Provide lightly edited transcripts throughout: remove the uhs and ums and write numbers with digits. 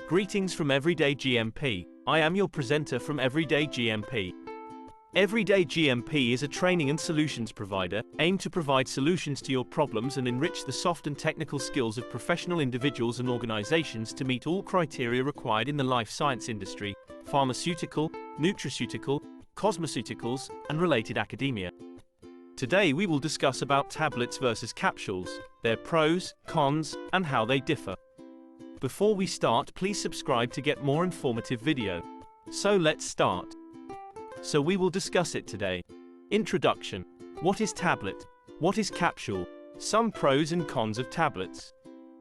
Greetings from Everyday GMP. I am your presenter from Everyday GMP. Everyday GMP is a training and solutions provider aimed to provide solutions to your problems and enrich the soft and technical skills of professional individuals and organizations to meet all criteria required in the life science industry, pharmaceutical, nutraceutical, cosmeceuticals, and related academia. Today we will discuss about tablets versus capsules, their pros, cons, and how they differ. Before we start, please subscribe to get more informative video. So let's start. So we will discuss it today. Introduction. What is tablet? What is capsule? Some pros and cons of tablets.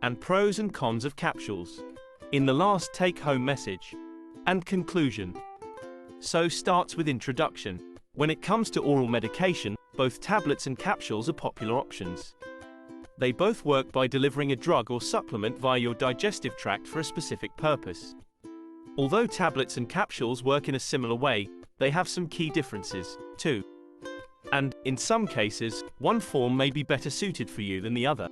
And pros and cons of capsules. In the last take-home message. And conclusion. So starts with introduction. When it comes to oral medication, both tablets and capsules are popular options. They both work by delivering a drug or supplement via your digestive tract for a specific purpose. Although tablets and capsules work in a similar way, they have some key differences, too. And, in some cases, one form may be better suited for you than the other.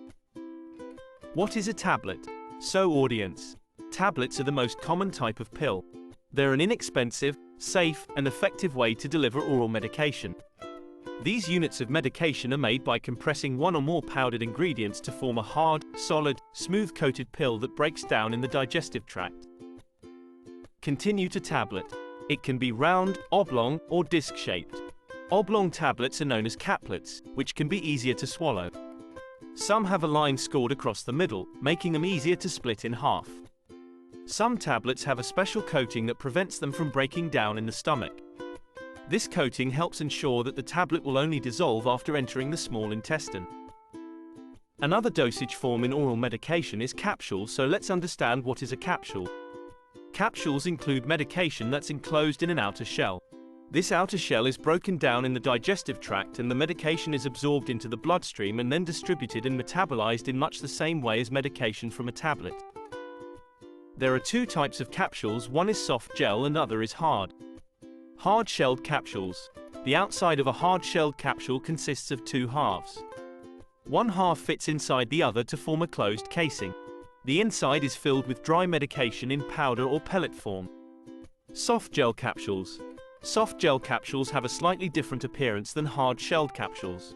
What is a tablet? So audience, tablets are the most common type of pill. They're an inexpensive, safe, and effective way to deliver oral medication. These units of medication are made by compressing one or more powdered ingredients to form a hard, solid, smooth-coated pill that breaks down in the digestive tract. Continue to tablet. It can be round, oblong, or disc-shaped. Oblong tablets are known as caplets, which can be easier to swallow. Some have a line scored across the middle, making them easier to split in half. Some tablets have a special coating that prevents them from breaking down in the stomach. This coating helps ensure that the tablet will only dissolve after entering the small intestine. Another dosage form in oral medication is capsules, so let's understand what is a capsule. Capsules include medication that's enclosed in an outer shell. This outer shell is broken down in the digestive tract and the medication is absorbed into the bloodstream and then distributed and metabolized in much the same way as medication from a tablet. There are two types of capsules, one is soft gel and other is hard. Hard-shelled capsules. The outside of a hard-shelled capsule consists of two halves. One half fits inside the other to form a closed casing. The inside is filled with dry medication in powder or pellet form. Soft gel capsules. Soft gel capsules have a slightly different appearance than hard-shelled capsules.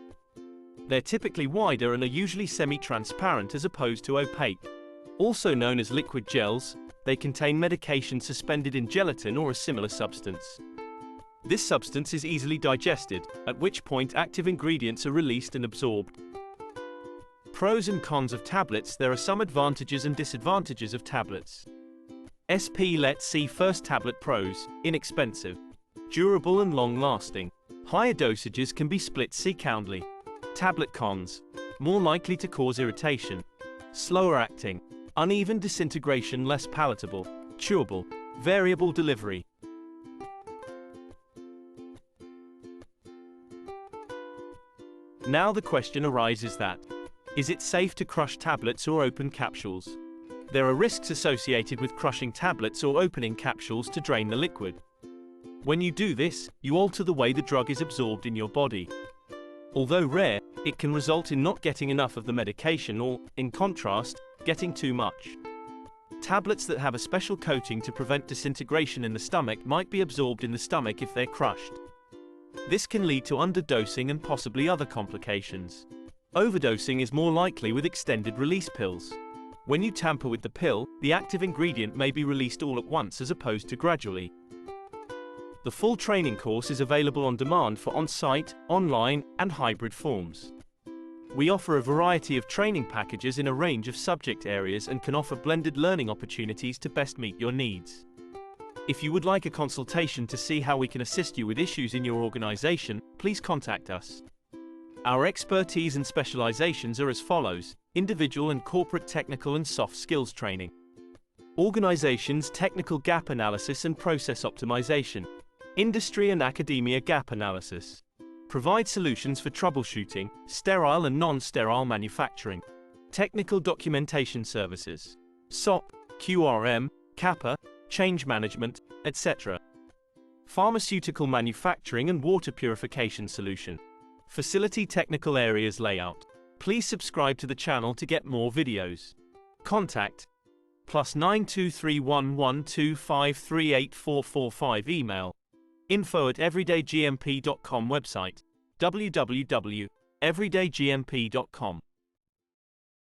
They're typically wider and are usually semi-transparent as opposed to opaque. Also known as liquid gels, they contain medication suspended in gelatin or a similar substance. This substance is easily digested, at which point active ingredients are released and absorbed. Pros and cons of tablets. There are some advantages and disadvantages of tablets. Let's see first tablet pros. Inexpensive. Durable and long-lasting. Higher dosages can be split secondly. Tablet cons. More likely to cause irritation. Slower acting. Uneven disintegration, less palatable. Chewable. Variable delivery. Now the question arises that, is it safe to crush tablets or open capsules? There are risks associated with crushing tablets or opening capsules to drain the liquid. When you do this, you alter the way the drug is absorbed in your body. Although rare, it can result in not getting enough of the medication or, in contrast, getting too much. Tablets that have a special coating to prevent disintegration in the stomach might be absorbed in the stomach if they're crushed. This can lead to underdosing and possibly other complications. Overdosing is more likely with extended-release pills. When you tamper with the pill, the active ingredient may be released all at once as opposed to gradually. The full training course is available on demand for on-site, online, and hybrid forms. We offer a variety of training packages in a range of subject areas and can offer blended learning opportunities to best meet your needs. If you would like a consultation to see how we can assist you with issues in your organization, please contact us. Our expertise and specializations are as follows: individual and corporate technical and soft skills training, organizations technical gap analysis and process optimization, industry and academia gap analysis, provide solutions for troubleshooting, sterile and non-sterile manufacturing, technical documentation services, SOP, QRM, CAPA, change management, etc. Pharmaceutical manufacturing and water purification solution. Facility technical areas layout. Please subscribe to the channel to get more videos. Contact +923112538445 email. info@everydaygmp.com website. www.everydaygmp.com